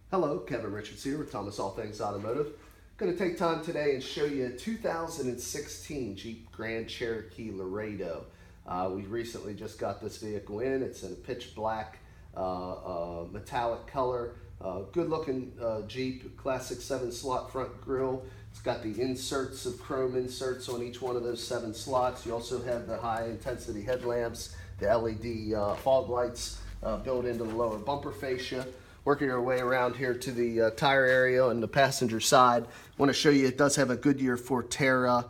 Hello, Kevin Richards here with Thomas All Things Automotive. Going to take time today and show you a 2016 Jeep Grand Cherokee Laredo. We recently just got this vehicle in. It's in a pitch black metallic color. Good looking Jeep, classic 7-slot front grille. It's got the inserts of chrome inserts on each one of those 7 slots. You also have the high intensity headlamps, the LED fog lights built into the lower bumper fascia. Working our way around here to the tire area on the passenger side. I want to show you it does have a Goodyear Forterra.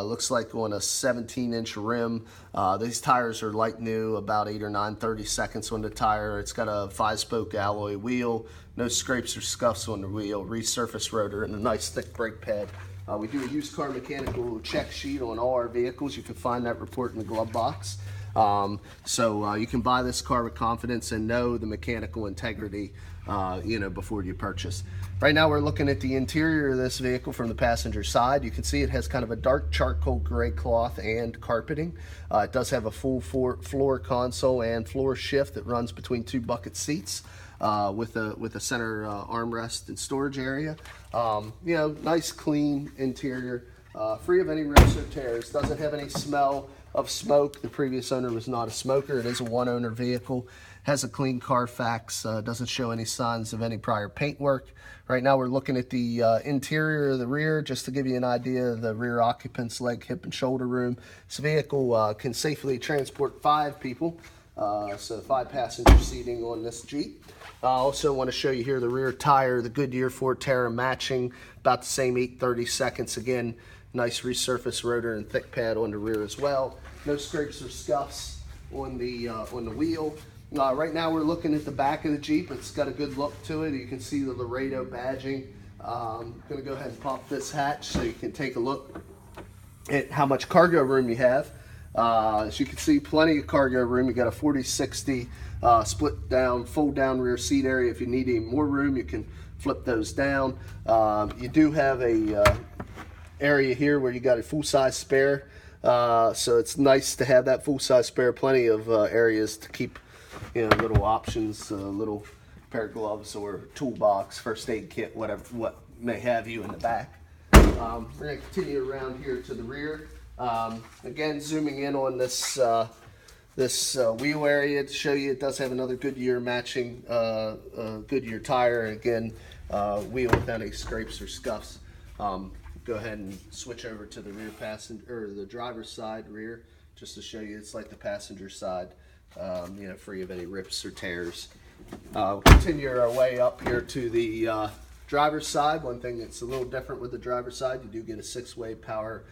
Looks like on a 17-inch rim. These tires are like new, about 8 or 9 30-seconds on the tire. It's got a 5-spoke alloy wheel, no scrapes or scuffs on the wheel, resurfaced rotor, and a nice thick brake pad. We do a used car mechanical check sheet on all our vehicles. You can find that report in the glove box. You can buy this car with confidence and know the mechanical integrity before you purchase. Right now we're looking at the interior of this vehicle from the passenger side. You can see it has kind of a dark charcoal gray cloth and carpeting. It does have a full floor console and floor shift that runs between 2 bucket seats. With a center armrest and storage area. Nice clean interior, free of any rips or tears. Doesn't have any smell of smoke. The previous owner was not a smoker. It is a one-owner vehicle. Has a clean Carfax. Doesn't show any signs of any prior paint work. Right now we're looking at the interior of the rear, just to give you an idea of the rear occupant's leg, hip, and shoulder room. This vehicle can safely transport 5 people. So 5 passenger seating on this Jeep. I also want to show you here the rear tire, the Goodyear Forterra matching, about the same 8 30-seconds. Again, nice resurfaced rotor and thick pad on the rear as well. No scrapes or scuffs on the wheel. Right now we're looking at the back of the Jeep. It's got a good look to it. You can see the Laredo badging. I'm going to go ahead and pop this hatch so you can take a look at how much cargo room you have. As you can see, plenty of cargo room. You got a 40-60 split down, fold down rear seat area. If you need any more room, you can flip those down. You do have a area here where you got a full-size spare. So it's nice to have that full-size spare. Plenty of areas to keep, little options, little pair of gloves or toolbox, first aid kit, whatever, what may have you in the back. We're going to continue around here to the rear. Again, zooming in on this wheel area to show you, it does have another Goodyear matching Goodyear tire. Again, wheel without any scrapes or scuffs. Go ahead and switch over to the rear passenger, or the driver's side rear, just to show you it's like the passenger side, free of any rips or tears. We'll continue our way up here to the driver's side. One thing that's a little different with the driver's side, you do get a 6-way power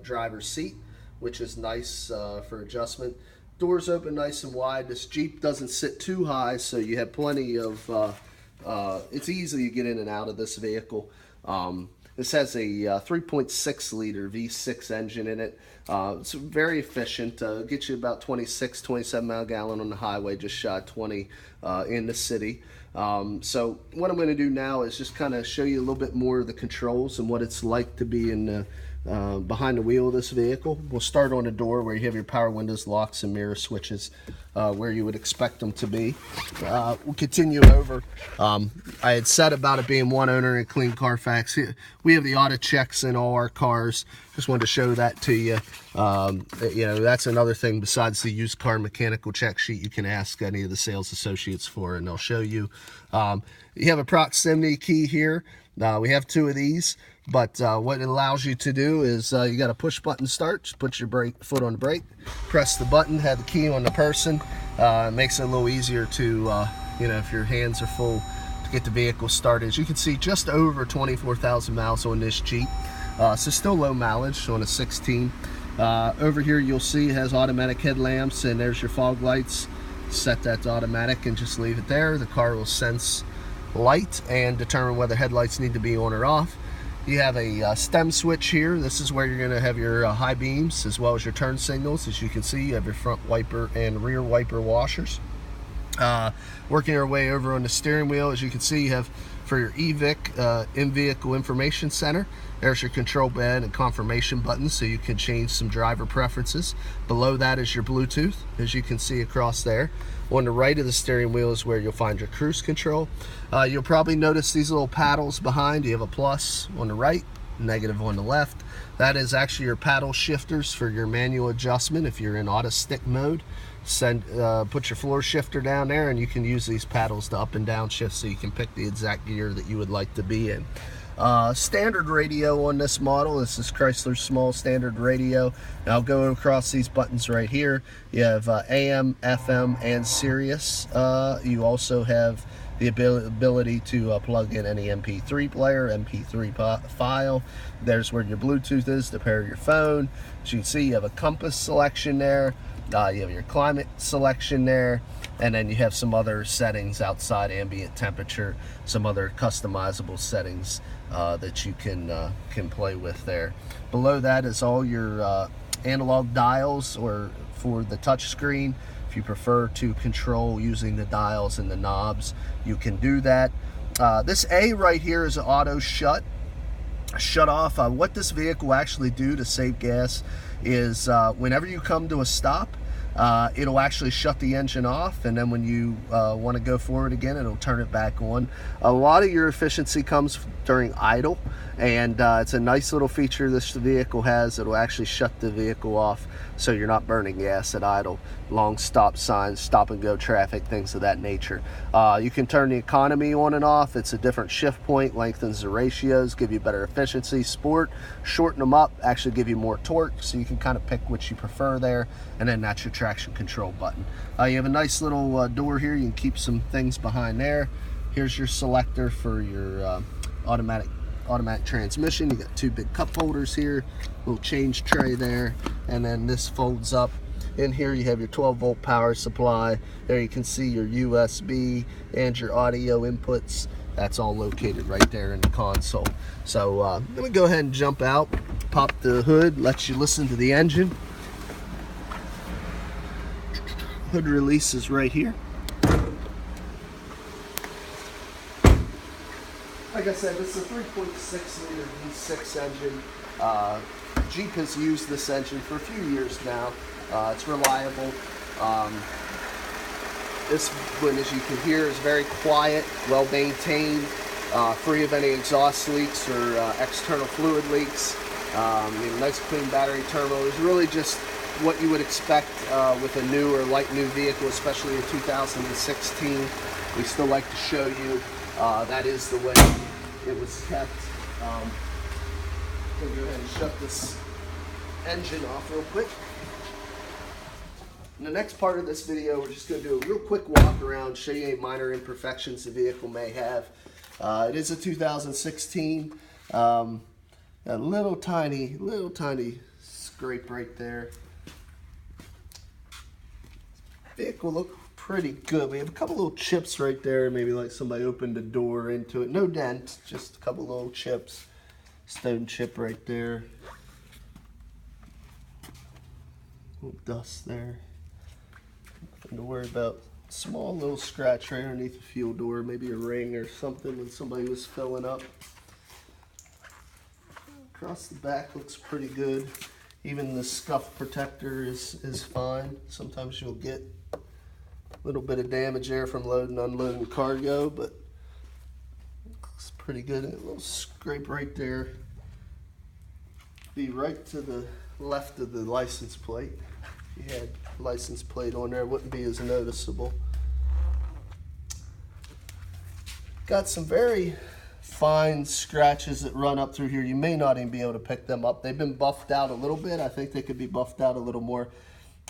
driver's seat, which is nice for adjustment. Doors open nice and wide. This Jeep doesn't sit too high, so you have plenty of it's easy to get in and out of this vehicle. This has a 3.6 liter V6 engine in it. It's very efficient. Gets you about 27 mile gallon on the highway, just shy of 20 in the city. So what I'm going to do now is just kind of show you a little bit more of the controls and what it's like to be in the behind the wheel of this vehicle. We'll start on the door where you have your power windows, locks, and mirror switches where you would expect them to be. We'll continue over. I had said about it being one owner and clean Carfax. We have the AutoChecks in all our cars. Just wanted to show that to you. That's another thing besides the used car mechanical check sheet you can ask any of the sales associates for, and they'll show you. You have a proximity key here. We have 2 of these, but what it allows you to do is you got a push button start. Just put your foot on the brake, press the button, have the key on the person. It makes it a little easier to, if your hands are full, to get the vehicle started. As you can see, just over 24,000 miles on this Jeep. So still low mileage on a 16. Over here you'll see it has automatic headlamps, and there's your fog lights. Set that to automatic and just leave it there. The car will sense light and determine whether headlights need to be on or off. You have a stem switch here. This is where you're going to have your high beams as well as your turn signals. As you can see, you have your front wiper and rear wiper washers. Working our way over on the steering wheel, as you can see, you have for your EVIC, in-vehicle information center. There's your control bed and confirmation buttons, so you can change some driver preferences. Below that is your Bluetooth, as you can see across there. On the right of the steering wheel is where you'll find your cruise control. You'll probably notice these little paddles behind. You have a plus on the right, negative on the left. That is actually your paddle shifters for your manual adjustment if you're in auto stick mode. Put your floor shifter down there, and you can use these paddles to up and down shift so you can pick the exact gear that you would like to be in. Standard radio on this model. This is Chrysler's small standard radio. And I'll go across these buttons right here. You have AM, FM, and Sirius. You also have the ability to plug in any MP3 player, MP3 file. There's where your Bluetooth is to pair your phone. As you can see, you have a compass selection there. You have your climate selection there, and then you have some other settings outside ambient temperature, some other customizable settings that you can play with there. Below that is all your analog dials, or for the touch screen. If you prefer to control using the dials and the knobs, you can do that. This A right here is an auto shut off. What this vehicle will actually do to save gas is whenever you come to a stop, it'll actually shut the engine off, and then when you want to go forward again, it'll turn it back on. A lot of your efficiency comes during idle, and it's a nice little feature this vehicle has. It'll actually shut the vehicle off so you're not burning gas at idle. Long stop signs, stop and go traffic, things of that nature. You can turn the economy on and off. It's a different shift point, lengthens the ratios, give you better efficiency. Sport, shorten them up, actually give you more torque, so you can kind of pick what you prefer there. And then that's your traction control button. You have a nice little door here. You can keep some things behind there. Here's your selector for your automatic transmission. You got two big cup holders here, little change tray there, and then this folds up. In here you have your 12-volt power supply. There you can see your USB and your audio inputs. That's all located right there in the console. So I'm gonna go ahead and jump out, pop the hood, let you listen to the engine. Hood release is right here. Like I said, this is a 3.6 liter V6 engine. Jeep has used this engine for a few years now. It's reliable. This one, as you can hear, is very quiet, well maintained, free of any exhaust leaks or external fluid leaks. Nice clean battery turbo. It's really just what you would expect with a new or light new vehicle, especially in 2016. We still like to show you that is the way it was kept. I'm going to go ahead and shut this engine off real quick. In the next part of this video, we're just going to do a real quick walk around, show you any minor imperfections the vehicle may have. It is a 2016. A little tiny scrape right there. Vehicle look pretty good. We have a couple little chips right there, maybe like somebody opened a door into it. No dent, just a couple little chips. Stone chip right there. Little dust there. Nothing to worry about. Small little scratch right underneath the fuel door, maybe a ring or something when somebody was filling up. Across the back looks pretty good. Even the scuff protector is fine. Sometimes you'll get a little bit of damage there from loading and unloading cargo, but it looks pretty good. A little scrape right there. Be right to the left of the license plate. If you had license plate on there, it wouldn't be as noticeable. Got some very fine scratches that run up through here. You may not even be able to pick them up. They've been buffed out a little bit. I think they could be buffed out a little more.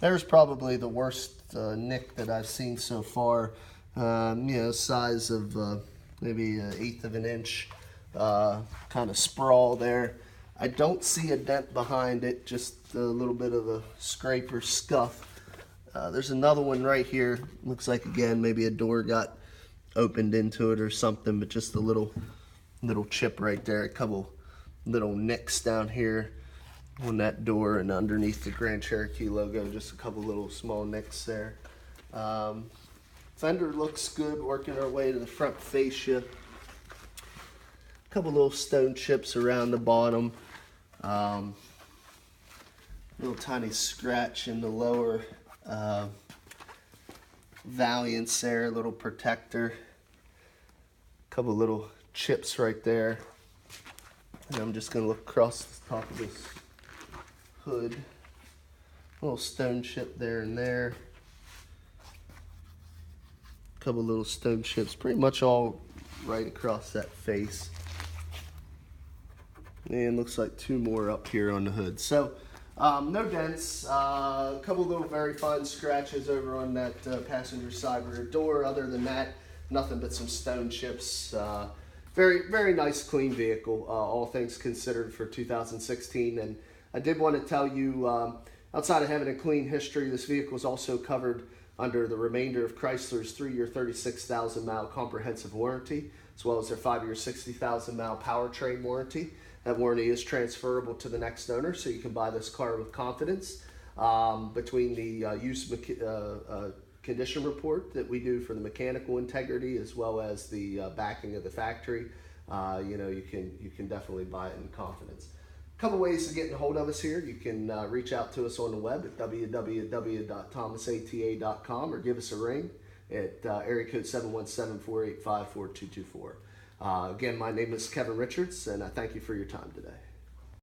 There's probably the worst nick that I've seen so far. Size of maybe 1/8 of an inch, kind of sprawl there. I don't see a dent behind it, just a little bit of a scrape or scuff. There's another one right here. Looks like, again, maybe a door got opened into it or something, but just a little chip right there. A couple little nicks down here on that door, and underneath the Grand Cherokee logo, just a couple little small nicks there. Fender looks good, working our way to the front fascia. A couple little stone chips around the bottom. Little tiny scratch in the lower valiance there, little protector. Couple little chips right there. And I'm just going to look across the top of this hood. Little stone chip there and there. Couple little stone chips, pretty much all right across that face. And looks like two more up here on the hood. So no dents, a couple little very fine scratches over on that passenger side rear door. Other than that, nothing but some stone chips. Very, very nice, clean vehicle, all things considered for 2016. And I did want to tell you, outside of having a clean history, this vehicle is also covered under the remainder of Chrysler's 3-year, 36,000 mile comprehensive warranty, as well as their 5-year, 60,000 mile powertrain warranty. That warranty is transferable to the next owner, so you can buy this car with confidence. Between the used condition report that we do for the mechanical integrity, as well as the backing of the factory, you can definitely buy it in confidence. A couple ways of getting a hold of us here. You can reach out to us on the web at www.thomasata.com or give us a ring at area code 717-485-4224. Again, my name is Kevin Richards, and I thank you for your time today.